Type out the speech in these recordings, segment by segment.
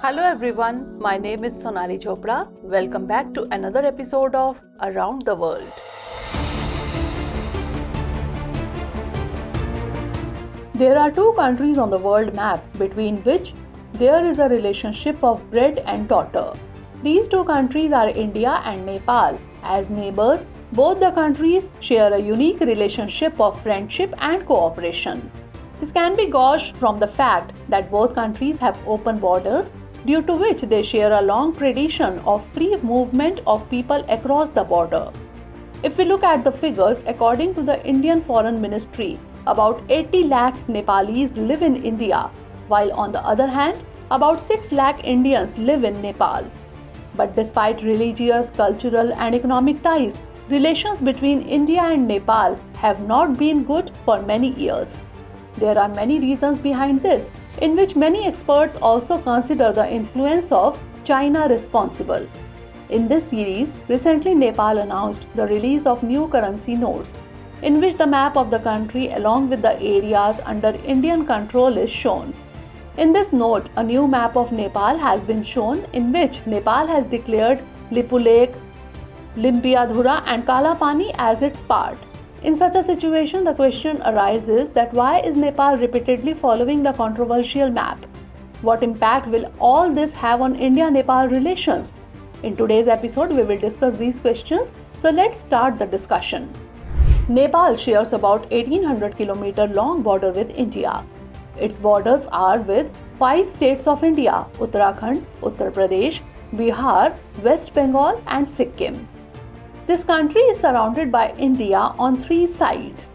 Hello everyone, my name is Sonali Chopra. Welcome back to another episode of Around the World. There are two countries on the world map between which there is a relationship of bread and daughter. These two countries are India and Nepal. As neighbors, both the countries share a unique relationship of friendship and cooperation. This can be gauged from the fact that both countries have open borders, due to which they share a long tradition of free movement of people across the border. If we look at the figures, according to the Indian Foreign Ministry, about 80 lakh Nepalis live in India, while on the other hand, about 6 lakh Indians live in Nepal. But despite religious, cultural and economic ties, relations between India and Nepal have not been good for many years. There are many reasons behind this, in which many experts also consider the influence of China responsible. In this series, recently Nepal announced the release of new currency notes, in which the map of the country along with the areas under Indian control is shown. In this note, a new map of Nepal has been shown, in which Nepal has declared Lipulekh, Limpiadhura and Kalapani as its part. In such a situation, the question arises that why is Nepal repeatedly following the controversial map? What impact will all this have on India-Nepal relations? In today's episode, we will discuss these questions, so let's start the discussion. Nepal shares about 1800 km long border with India. Its borders are with 5 states of India: Uttarakhand, Uttar Pradesh, Bihar, West Bengal and Sikkim. This country is surrounded by India on 3 sides.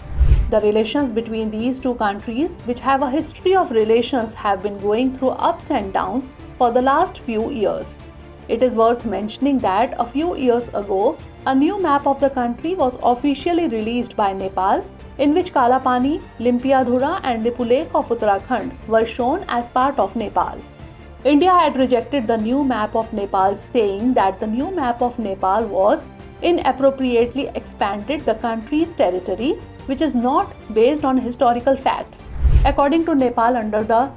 The relations between these two countries, which have a history of relations, have been going through ups and downs for the last few years. It is worth mentioning that a few years ago, a new map of the country was officially released by Nepal, in which Kalapani, Limpiadhura and Lipulekh of Uttarakhand were shown as part of Nepal. India had rejected the new map of Nepal, saying that the new map of Nepal was inappropriately expanded the country's territory, which is not based on historical facts. According to Nepal, under the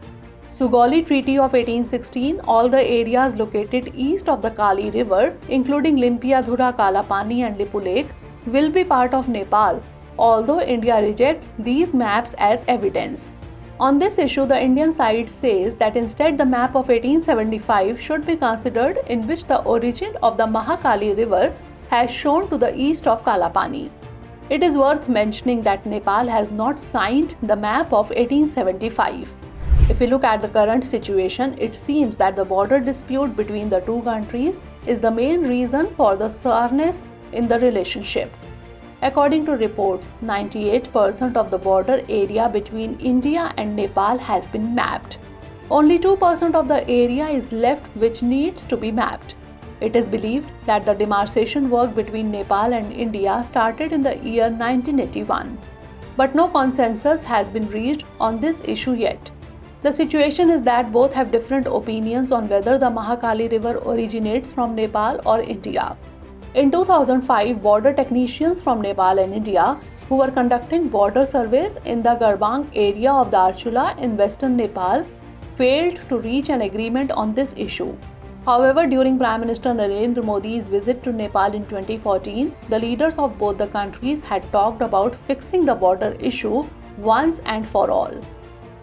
Sugauli Treaty of 1816, all the areas located east of the Kali River, including Limpiadhura, Kalapani and Lipulekh, will be part of Nepal, although India rejects these maps as evidence. On this issue, the Indian side says that instead the map of 1875 should be considered, in which the origin of the Mahakali River has shown to the east of Kalapani. It is worth mentioning that Nepal has not signed the map of 1875. If we look at the current situation, it seems that the border dispute between the two countries is the main reason for the sourness in the relationship. According to reports, 98% of the border area between India and Nepal has been mapped. Only 2% of the area is left which needs to be mapped. It is believed that the demarcation work between Nepal and India started in the year 1981. But no consensus has been reached on this issue yet. The situation is that both have different opinions on whether the Mahakali River originates from Nepal or India. In 2005, border technicians from Nepal and India, who were conducting border surveys in the Garbang area of the Archula in western Nepal, failed to reach an agreement on this issue. However, during Prime Minister Narendra Modi's visit to Nepal in 2014, the leaders of both the countries had talked about fixing the border issue once and for all.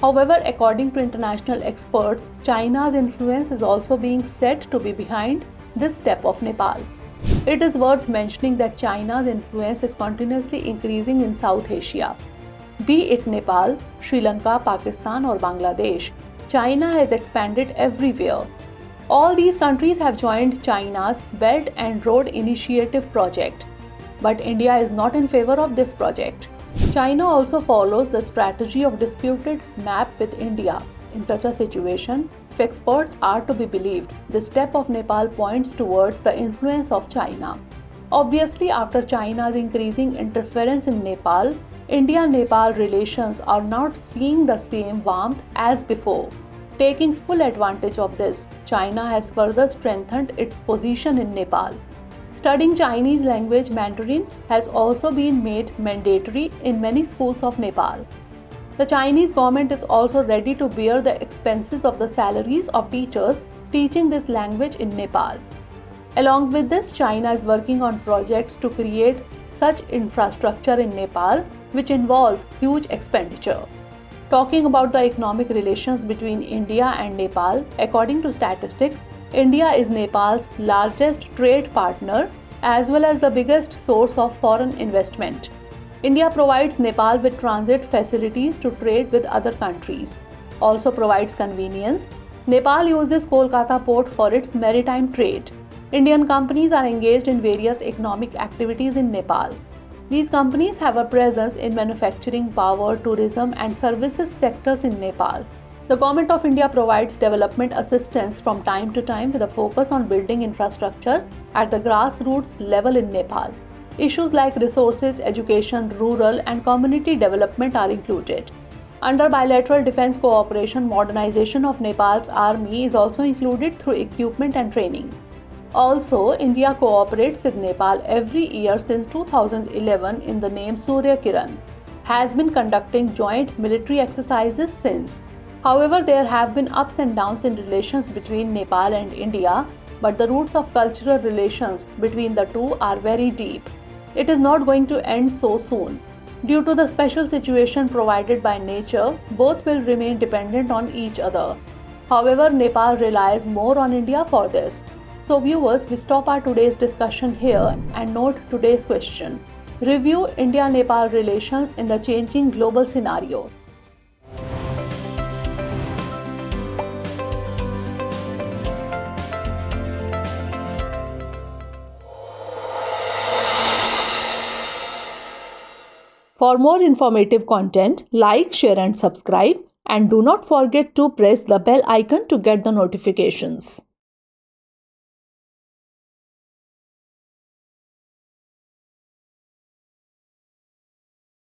However, according to international experts, China's influence is also being said to be behind this step of Nepal. It is worth mentioning that China's influence is continuously increasing in South Asia. Be it Nepal, Sri Lanka, Pakistan or Bangladesh, China has expanded everywhere. All these countries have joined China's Belt and Road Initiative project, but India is not in favor of this project. China also follows the strategy of disputed map with India. In such a situation, if experts are to be believed, the step of Nepal points towards the influence of China. Obviously, after China's increasing interference in Nepal, India-Nepal relations are not seeing the same warmth as before. Taking full advantage of this, China has further strengthened its position in Nepal. Studying Chinese language Mandarin has also been made mandatory in many schools of Nepal. The Chinese government is also ready to bear the expenses of the salaries of teachers teaching this language in Nepal. Along with this, China is working on projects to create such infrastructure in Nepal, which involve huge expenditure. Talking about the economic relations between India and Nepal, according to statistics, India is Nepal's largest trade partner as well as the biggest source of foreign investment. India provides Nepal with transit facilities to trade with other countries, also provides convenience. Nepal uses Kolkata port for its maritime trade. Indian companies are engaged in various economic activities in Nepal. These companies have a presence in manufacturing, power, tourism, and services sectors in Nepal. The Government of India provides development assistance from time to time with a focus on building infrastructure at the grassroots level in Nepal. Issues like resources, education, rural, and community development are included. Under bilateral defense cooperation, modernization of Nepal's army is also included through equipment and training. Also, India cooperates with Nepal every year since 2011 in the name Surya Kiran, has been conducting joint military exercises since. However, there have been ups and downs in relations between Nepal and India, but the roots of cultural relations between the two are very deep. It is not going to end so soon. Due to the special situation provided by nature, both will remain dependent on each other. However, Nepal relies more on India for this. So viewers, we stop our today's discussion here and note today's question. Review India-Nepal relations in the changing global scenario. For more informative content, like, share and subscribe, and do not forget to press the bell icon to get the notifications.